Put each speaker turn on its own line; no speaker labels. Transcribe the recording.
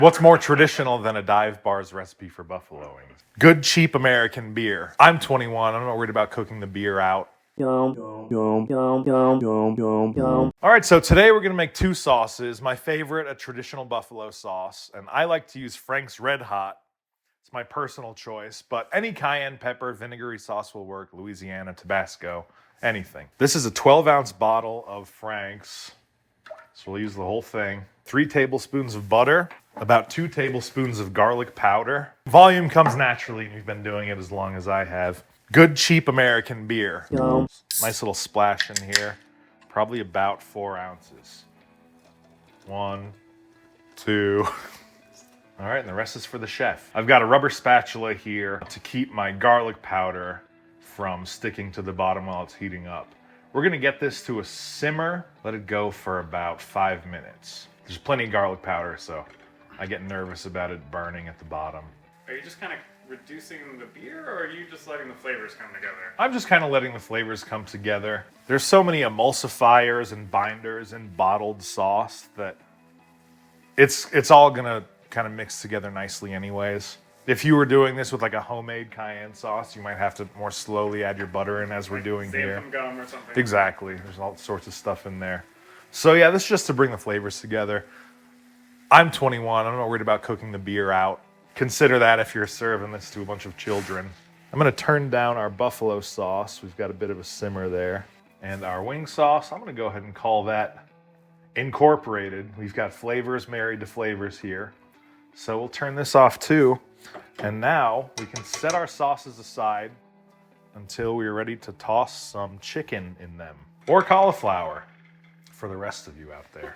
What's more traditional than a dive bar's recipe for buffalo wings? Good, cheap American beer. I'm 21. I'm not worried about cooking the beer out. All right, so today we're gonna make two sauces. My favorite, a traditional buffalo sauce, and I like to use Frank's Red Hot. It's my personal choice, but any cayenne pepper, vinegary sauce will work. Louisiana, Tabasco, anything. This is a 12-ounce bottle of Frank's, so we'll use the whole thing. 3 tablespoons of butter, about 2 tablespoons of garlic powder. Volume comes naturally, and you've been doing it as long as I have. Good, cheap American beer. Nice little splash in here. Probably about 4 ounces. 1, 2. All right, and the rest is for the chef. I've got a rubber spatula here to keep my garlic powder from sticking to the bottom while it's heating up. We're gonna get this to a simmer, let it go for about 5 minutes. There's plenty of garlic powder, so I get nervous about it burning at the bottom.
Are you just kind of reducing the beer, or are you just letting the flavors come together?
I'm just kind of letting the flavors come together. There's so many emulsifiers and binders in bottled sauce that it's all gonna kind of mix together nicely anyways. If you were doing this with like a homemade cayenne sauce, you might have to more slowly add your butter in as we're doing here.
Xanthan gum or something.
Exactly. There's all sorts of stuff in there. So yeah, this is just to bring the flavors together. I'm 21. I'm not worried about cooking the beer out. Consider that if you're serving this to a bunch of children. I'm gonna turn down our buffalo sauce. We've got a bit of a simmer there. And our wing sauce, I'm gonna go ahead and call that incorporated. We've got flavors married to flavors here. So we'll turn this off too. And now we can set our sauces aside until we're ready to toss some chicken in them. Or cauliflower for the rest of you out there.